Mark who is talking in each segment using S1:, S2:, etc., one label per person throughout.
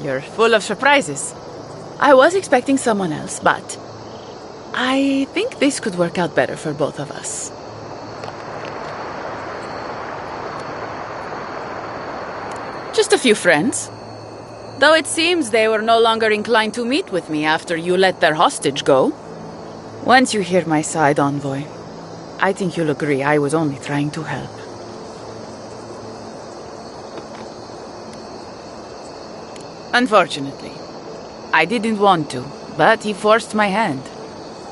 S1: You're full of surprises. I was expecting someone else, but I think this could work out better for both of us. Just a few friends. Though it seems they were no longer inclined to meet with me after you let their hostage go. Once you hear my side, Envoy, I think you'll agree I was only trying to help. Unfortunately, I didn't want to, but he forced my hand.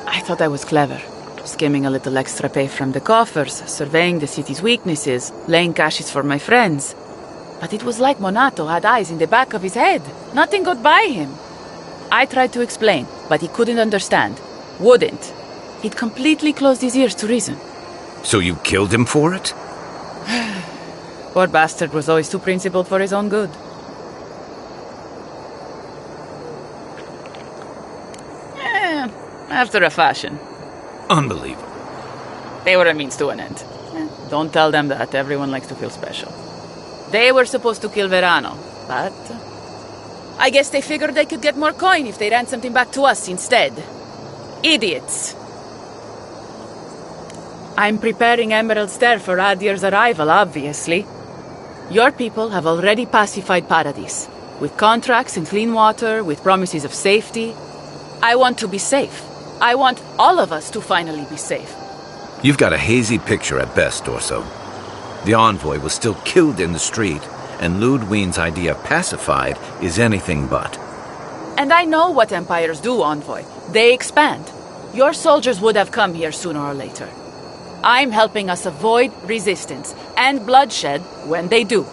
S1: I thought I was clever, skimming a little extra pay from the coffers, surveying the city's weaknesses, laying caches for my friends. But it was like Monato had eyes in the back of his head. Nothing got by him. I tried to explain, but he couldn't understand. Wouldn't. He'd completely closed his ears to reason.
S2: So you killed him for it?
S1: Poor bastard was always too principled for his own good. After a fashion.
S2: Unbelievable.
S1: They were a means to an end. Don't tell them that. Everyone likes to feel special. They were supposed to kill Verano, but I guess they figured they could get more coin if they ransomed him back to us instead. Idiots. I'm preparing Emerald Stair for Adir's arrival, obviously. Your people have already pacified Paradis, with contracts and clean water, with promises of safety. I want to be safe. I want all of us to finally be safe.
S2: You've got a hazy picture at best, Dorso. The Envoy was still killed in the street, and Ludwine's idea of pacified is anything but.
S1: And I know what empires do, Envoy. They expand. Your soldiers would have come here sooner or later. I'm helping us avoid resistance and bloodshed when they do.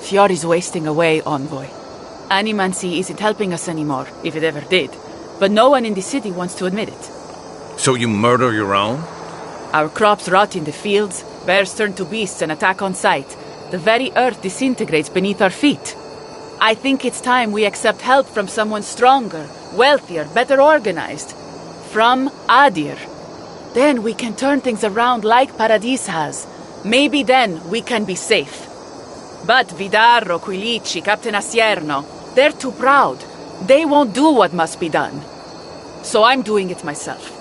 S1: Fiori's wasting away, Envoy. Animancy isn't helping us anymore, if it ever did. But no one in the city wants to admit it.
S2: So you murder your own?
S1: Our crops rot in the fields, bears turn to beasts and attack on sight. The very earth disintegrates beneath our feet. I think it's time we accept help from someone stronger, wealthier, better organized. From Adir. Then we can turn things around like Paradis has. Maybe then we can be safe. But Vidarro, Quilici, Captain Asierno, they're too proud. They won't do what must be done. So I'm doing it myself.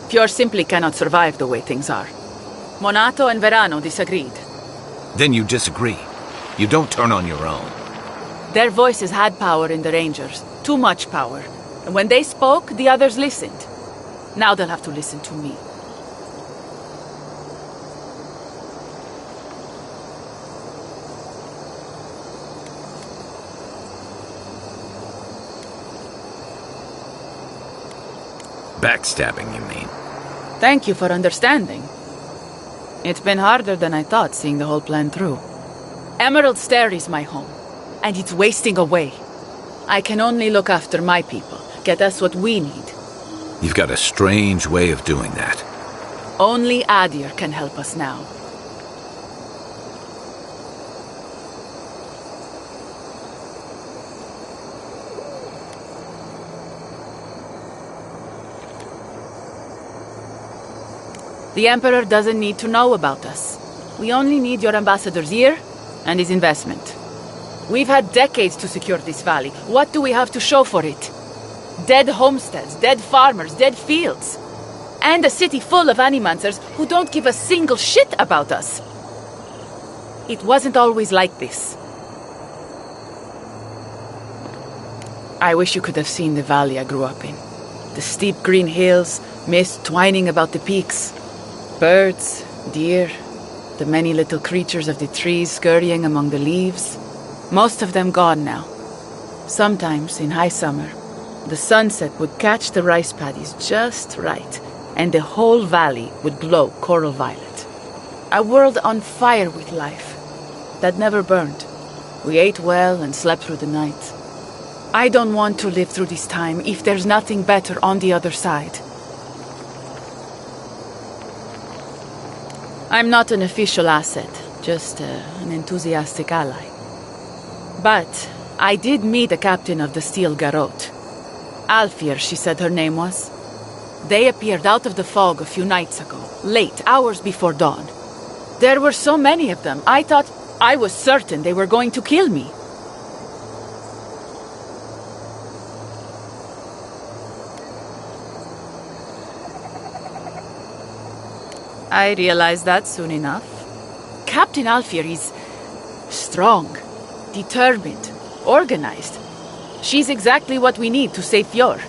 S1: Fior simply cannot survive the way things are. Monato and Verano disagreed.
S2: Then you disagree. You don't turn on your own.
S1: Their voices had power in the Rangers. Too much power. And when they spoke, the others listened. Now they'll have to listen to me.
S2: Backstabbing, you mean?
S1: Thank you for understanding. It's been harder than I thought, seeing the whole plan through. Emerald Stair is my home, and it's wasting away. I can only look after my people, get us what we need.
S2: You've got a strange way of doing that.
S1: Only Adir can help us now. The Emperor doesn't need to know about us. We only need your ambassador's ear and his investment. We've had decades to secure this valley. What do we have to show for it? Dead homesteads, dead farmers, dead fields. And a city full of animancers who don't give a single shit about us. It wasn't always like this. I wish you could have seen the valley I grew up in. The steep green hills, mist twining about the peaks. Birds, deer, the many little creatures of the trees scurrying among the leaves. Most of them gone now. Sometimes, in high summer, the sunset would catch the rice paddies just right, and the whole valley would glow coral violet. A world on fire with life, that never burned. We ate well and slept through the night. I don't want to live through this time if there's nothing better on the other side. I'm not an official asset, Just an enthusiastic ally. But I did meet the captain of the Steel Garrote. Alfir, she said her name was. They appeared out of the fog a few nights ago, late, hours before dawn. There were so many of them, I was certain they were going to kill me. I realized that soon enough. Captain Alfir is strong, determined, organized. She's exactly what we need to save Fjord.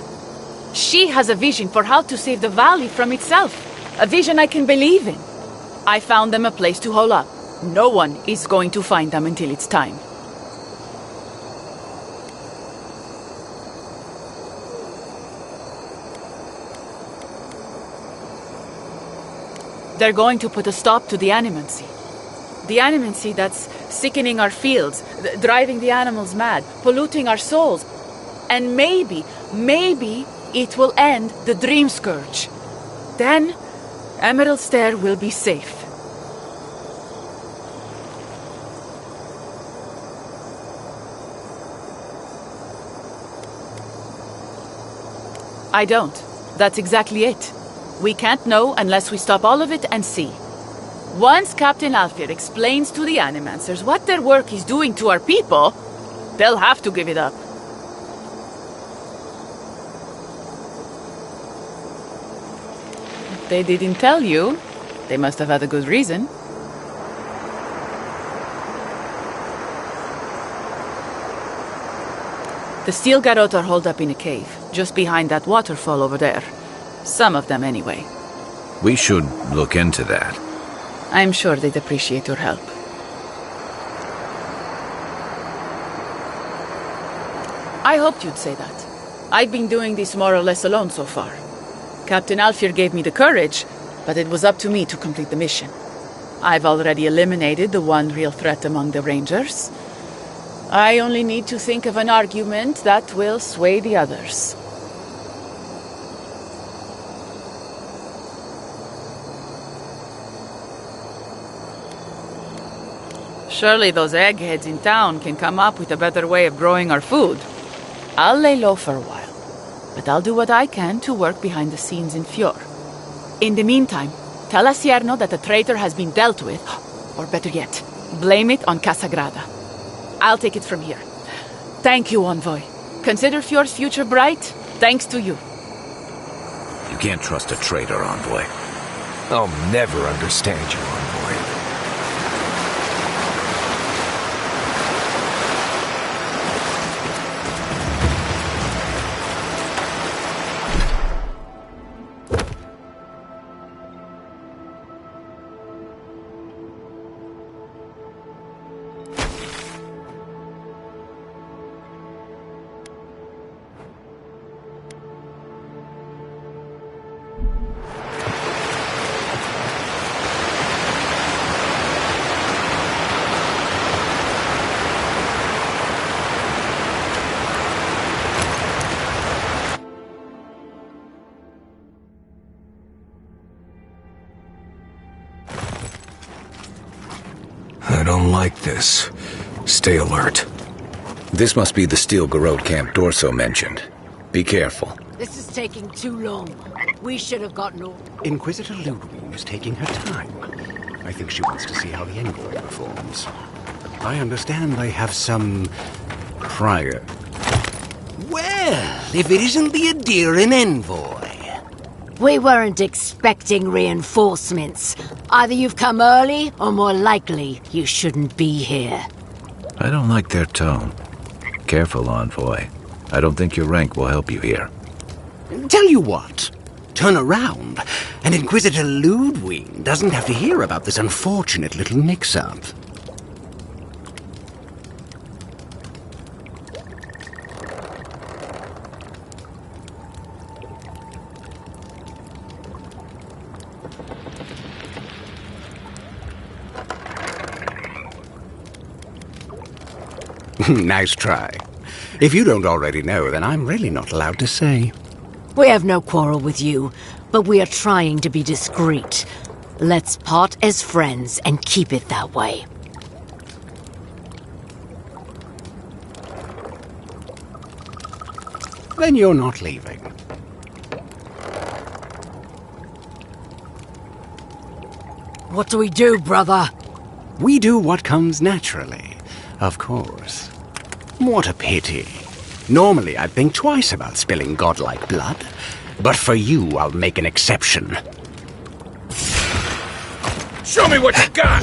S1: She has a vision for how to save the valley from itself. A vision I can believe in. I found them a place to hole up. No one is going to find them until it's time. They're going to put a stop to the animancy. The animancy that's sickening our fields, driving the animals mad, polluting our souls. And maybe it will end the Dream Scourge. Then, Emerald Stair will be safe. I don't. That's exactly it. We can't know unless we stop all of it and see. Once Captain Alfir explains to the Animancers what their work is doing to our people, they'll have to give it up. If they didn't tell you, they must have had a good reason. The Steel Garrote are holed up in a cave, just behind that waterfall over there. Some of them, anyway.
S2: We should look into that.
S1: I'm sure they'd appreciate your help. I hoped you'd say that. I've been doing this more or less alone so far. Captain Alfir gave me the courage, but it was up to me to complete the mission. I've already eliminated the one real threat among the Rangers. I only need to think of an argument that will sway the others. Surely those eggheads in town can come up with a better way of growing our food. I'll lay low for a while, but I'll do what I can to work behind the scenes in Fjord. In the meantime, tell Asierno that the traitor has been dealt with, or better yet, blame it on Casagrada. I'll take it from here. Thank you, Envoy. Consider Fjord's future bright, thanks to you.
S2: You can't trust a traitor, Envoy.
S3: I'll never understand you, Envoy. I don't like this. Stay alert.
S2: This must be the Steel Garrote camp Dorso mentioned. Be careful.
S4: This is taking too long. We should have gotten all...
S5: Inquisitor Ludwig is taking her time. I think she wants to see how the envoy performs. I understand they have some... prior...
S6: Well, if it isn't the Adherin envoy.
S4: We weren't expecting reinforcements. Either you've come early, or more likely, you shouldn't be here.
S2: I don't like their tone. Careful, Envoy. I don't think your rank will help you here.
S6: Tell you what, turn around, and Inquisitor Ludwig doesn't have to hear about this unfortunate little mix-up. Nice try. If you don't already know, then I'm really not allowed to say.
S4: We have no quarrel with you, but we are trying to be discreet. Let's part as friends and keep it that way.
S5: Then you're not leaving.
S4: What do we do, brother?
S5: We do what comes naturally, of course. What a pity. Normally I'd think twice about spilling godlike blood, but for you I'll make an exception.
S2: Show me what you got!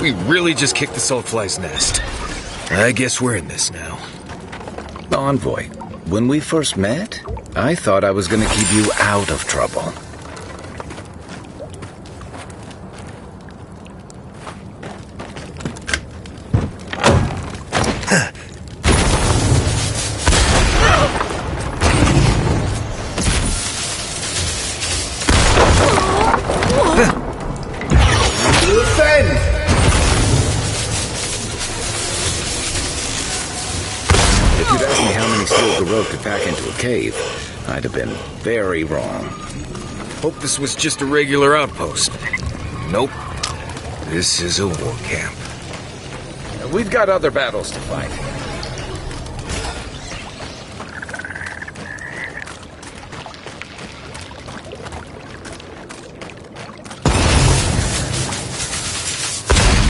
S2: We really just kicked the Soulfly's nest. I guess we're in this now. Envoy, when we first met, I thought I was gonna keep you out of trouble. If you'd asked me how many steel Garou could pack into a cave, I'd have been very wrong. Hope this was just a regular outpost. Nope. This is a war camp. We've got other battles to fight.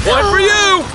S2: One for you!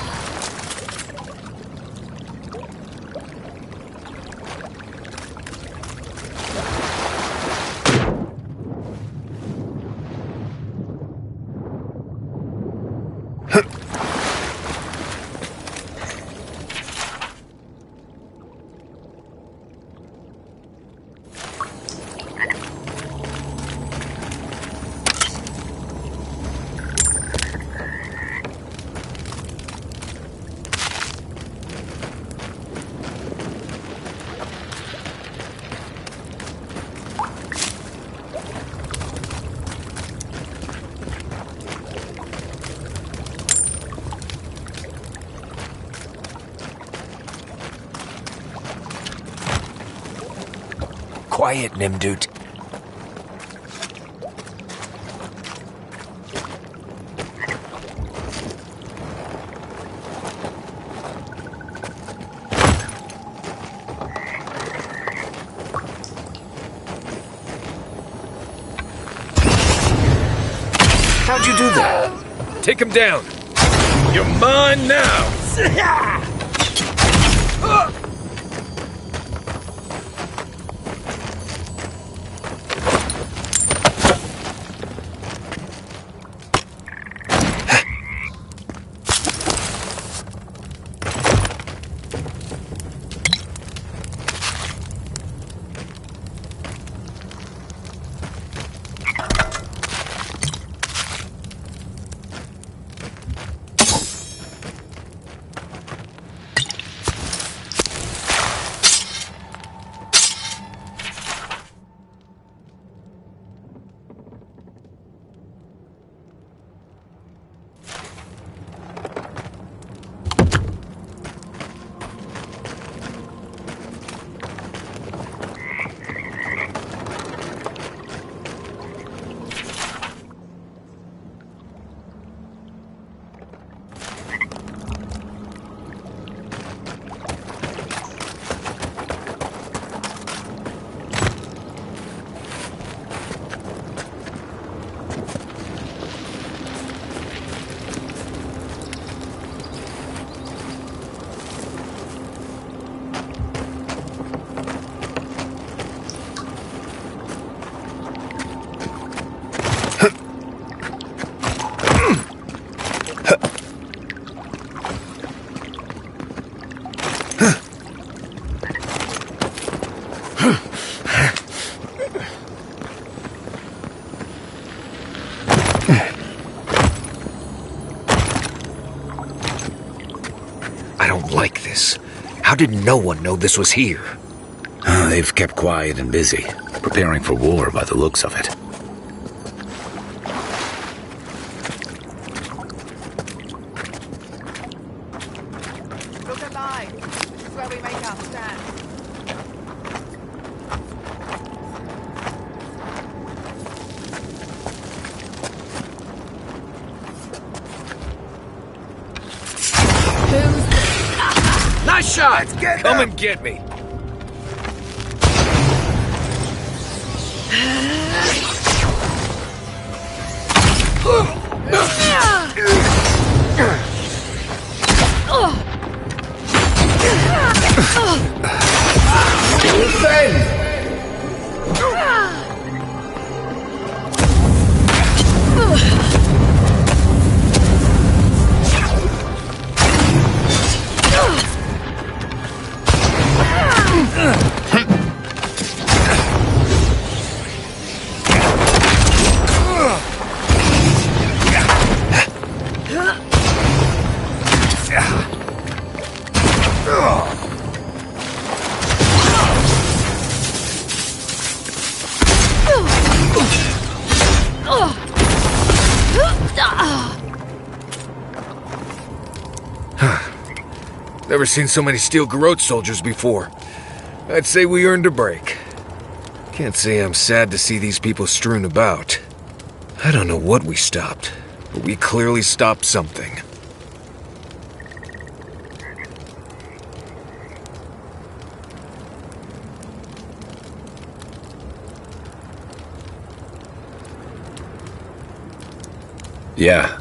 S3: Quiet, Nimdut.
S2: How'd you do that? Take him down. You're mine now.
S3: I don't like this. How did no one know this was here?
S2: They've kept quiet and busy. Preparing for war by the looks of it.
S1: Look alive. This is where we make our stand.
S2: Nice shot! Come and get me! Never seen so many Steel Garrote soldiers before. I'd say we earned a break. Can't say I'm sad to see these people strewn about. I don't know what we stopped, but we clearly stopped something.
S7: Yeah.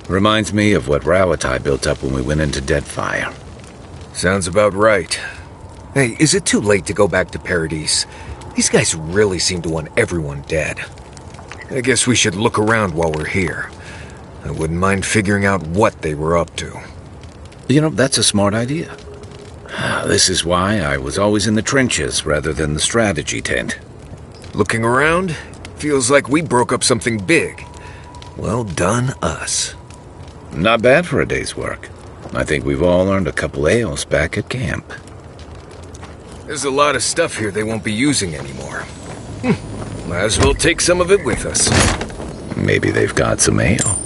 S7: Reminds me of what Rawatai built up when we went into Deadfire.
S2: Sounds about right. Hey, is it too late to go back to Paradise? These guys really seem to want everyone dead. I guess we should look around while we're here. I wouldn't mind figuring out what they were up to.
S7: You know, that's a smart idea. This is why I was always in the trenches rather than the strategy tent.
S2: Looking around, feels like we broke up something big. Well done, us.
S7: Not bad for a day's work. I think we've all earned a couple ales back at camp.
S2: There's a lot of stuff here they won't be using anymore. Might as well take some of it with us.
S7: Maybe they've got some ale.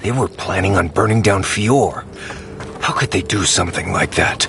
S3: They were planning on burning down Fior. How could they do something like that?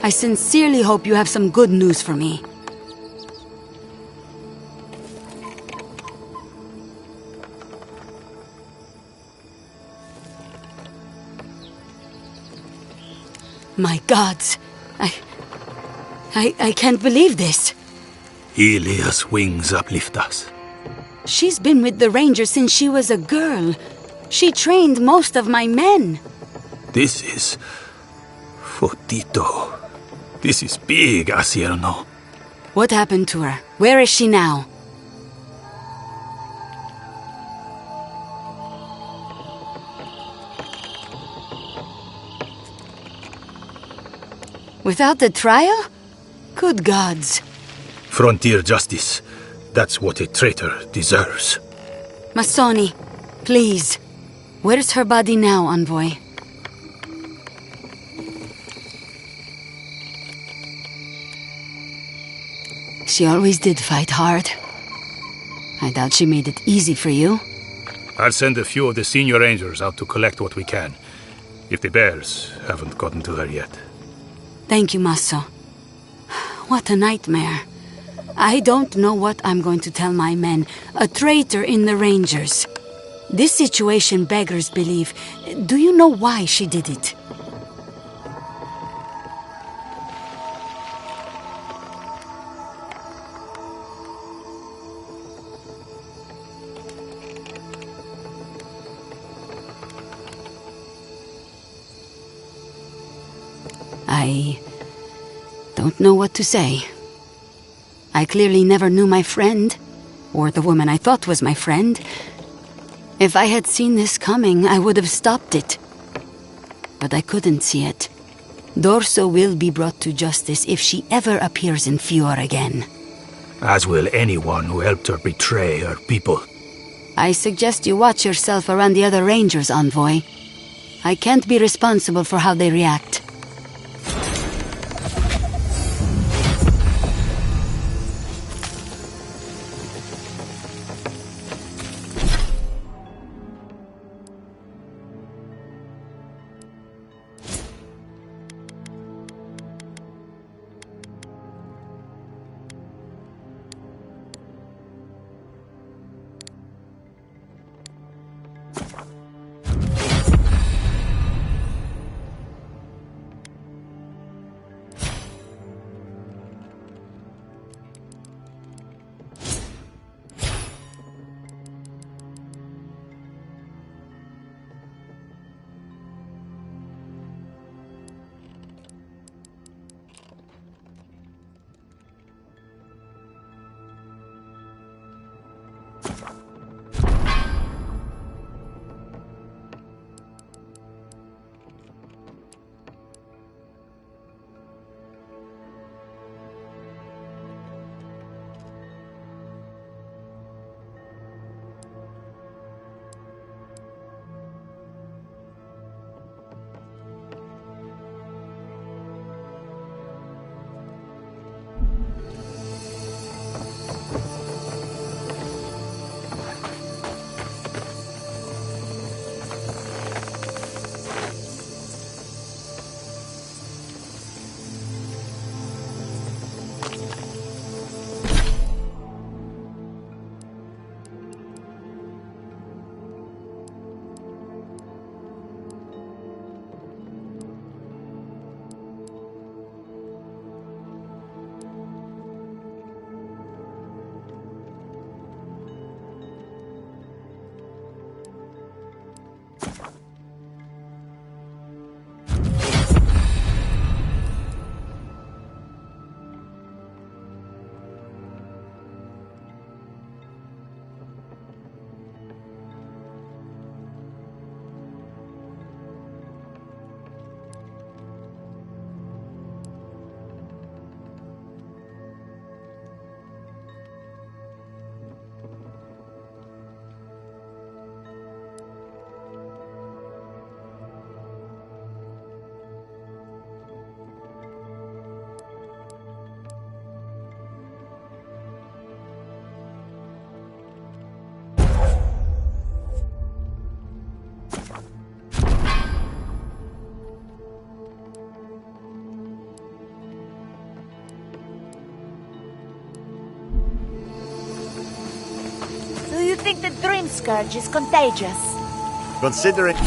S8: I sincerely hope you have some good news for me. My gods, I can't believe this.
S9: Ilia's wings uplift us.
S8: She's been with the Ranger since she was a girl. She trained most of my men.
S9: This is... Fotito. This is big, Asierno.
S8: What happened to her? Where is she now? Without the trial? Good gods.
S9: Frontier justice. That's what a traitor deserves.
S8: Masoni, please. Where's her body now, Envoy? She always did fight hard. I doubt she made it easy for you.
S9: I'll send a few of the senior rangers out to collect what we can. if the bears haven't gotten to her yet.
S8: Thank you, Maso. What a nightmare. I don't know what I'm going to tell my men. A traitor in the Rangers. This situation beggars belief. Do you know why she did it? I don't know what to say. I clearly never knew my friend, or the woman I thought was my friend. If I had seen this coming, I would have stopped it. But I couldn't see it. Dorso will be brought to justice if she ever appears in Fior again.
S9: As will anyone who helped her betray her people.
S8: I suggest you watch yourself around the other Rangers, Envoy. I can't be responsible for how they react.
S10: You think the Dream Scourge is contagious?
S11: Considering...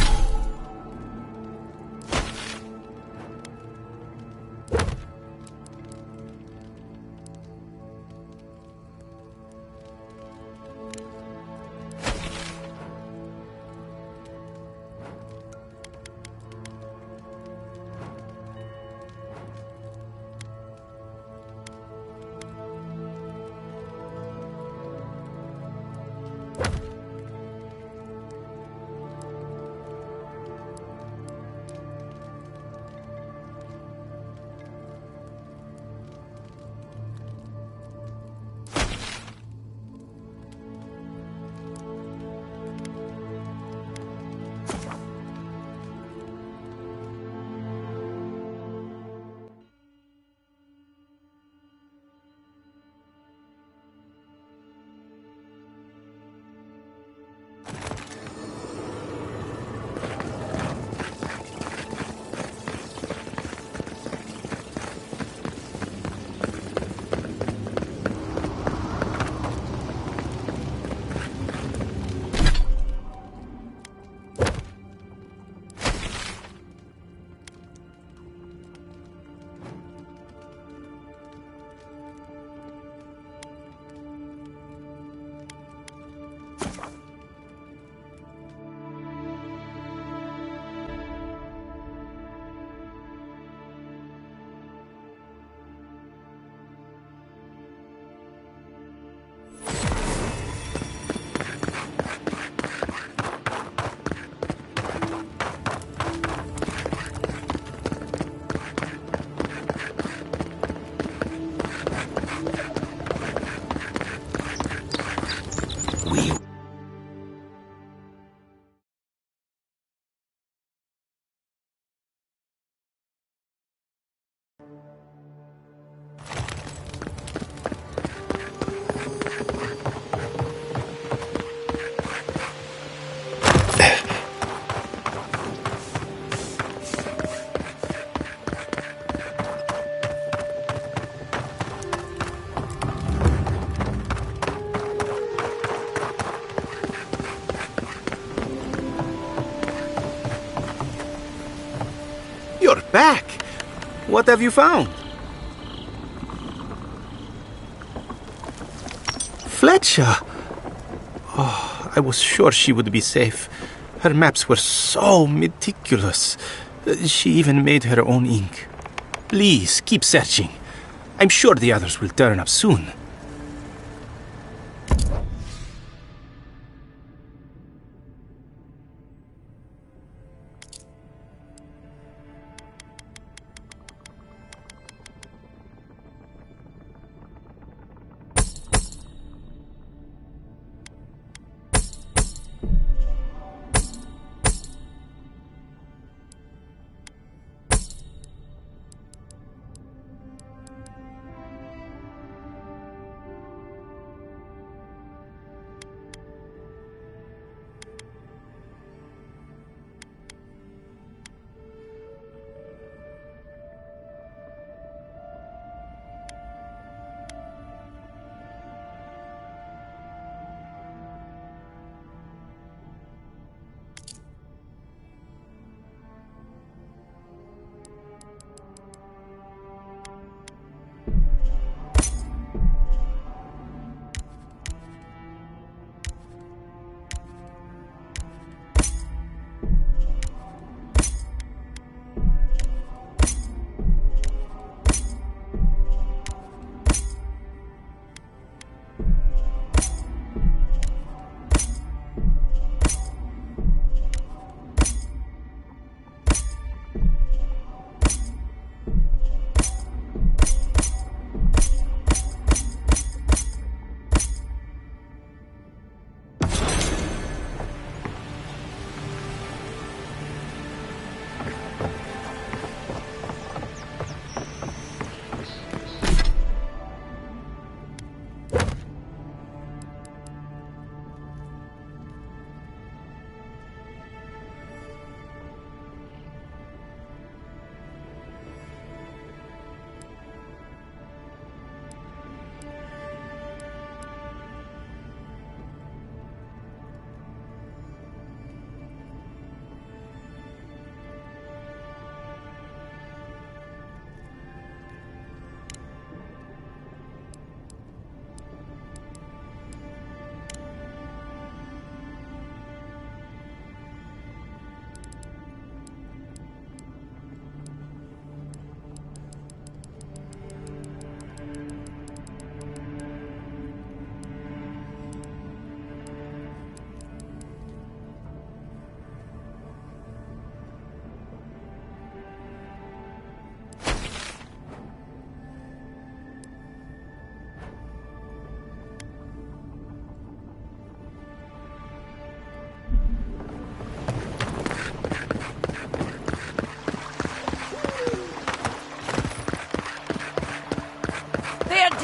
S11: back. What have you found? Fletcher! Oh, I was sure she would be safe. Her maps were so meticulous. She even made her own ink. Please, keep searching. I'm sure the others will turn up soon.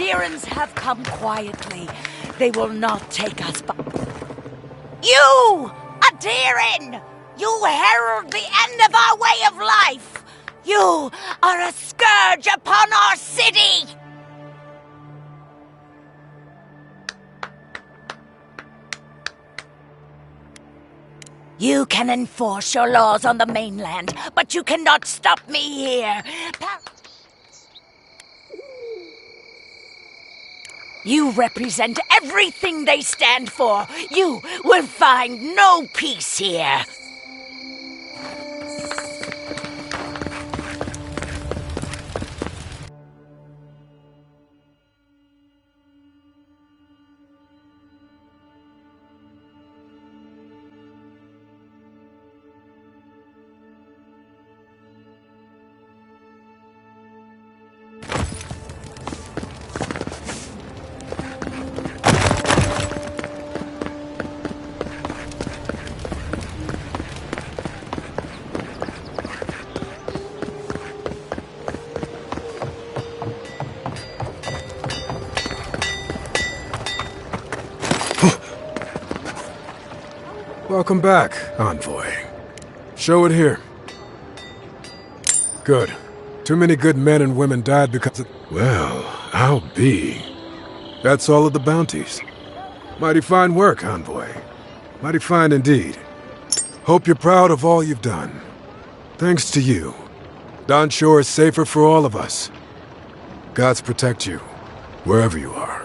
S10: Adherents have come quietly. They will not take us by... You! Adherin! You herald the end of our way of life! You are a scourge upon our city! You can enforce your laws on the mainland, but you cannot stop me here. You represent everything they stand for. You will find no peace here.
S12: Welcome back, Envoy. Show it here. Good. Too many good men and women died because of... Well, I'll be. That's all of the bounties. Mighty fine work, Envoy. Mighty fine indeed. Hope you're proud of all you've done. Thanks to you, Dawn Shore is safer for all of us. Gods protect you, wherever you are.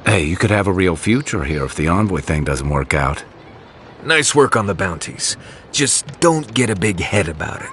S7: Hey, you could have a real future here if the envoy thing doesn't work out.
S3: Nice work on the bounties. Just don't get a big head about it.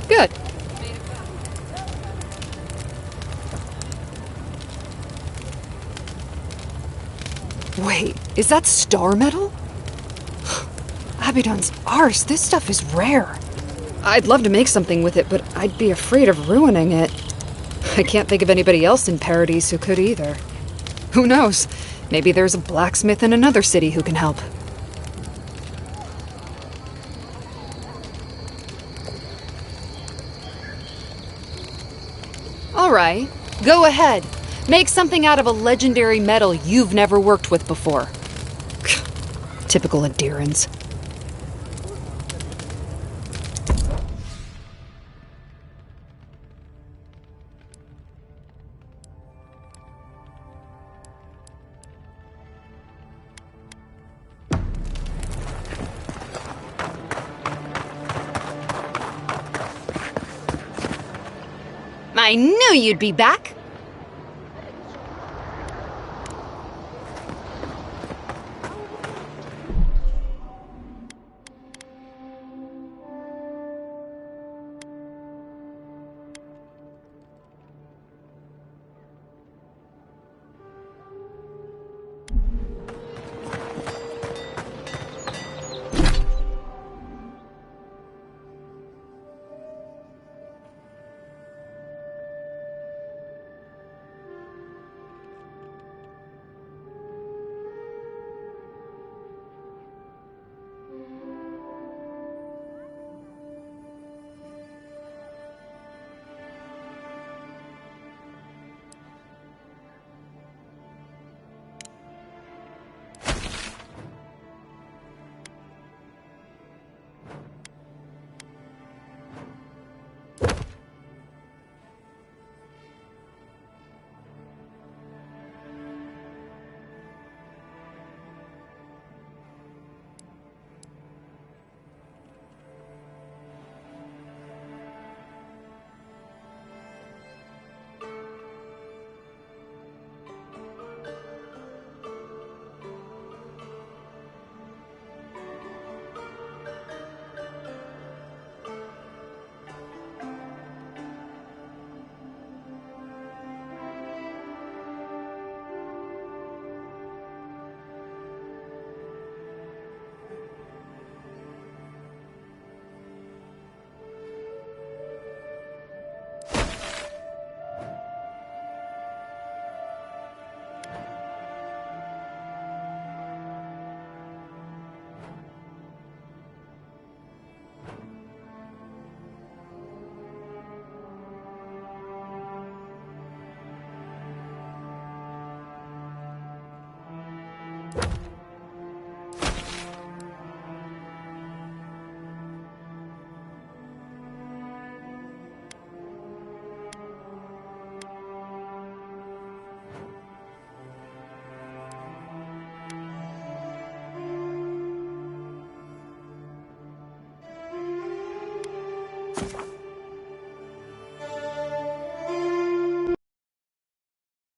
S13: Good. Wait, is that star metal? Abaddon's arse, this stuff is rare. I'd love to make something with it, but I'd be afraid of ruining it. I can't think of anybody else in Paradise who could either. Who knows? Maybe there's a blacksmith in another city who can help. Alright, go ahead. Make something out of a legendary metal you've never worked with before. Typical Adirans. I knew you'd be back!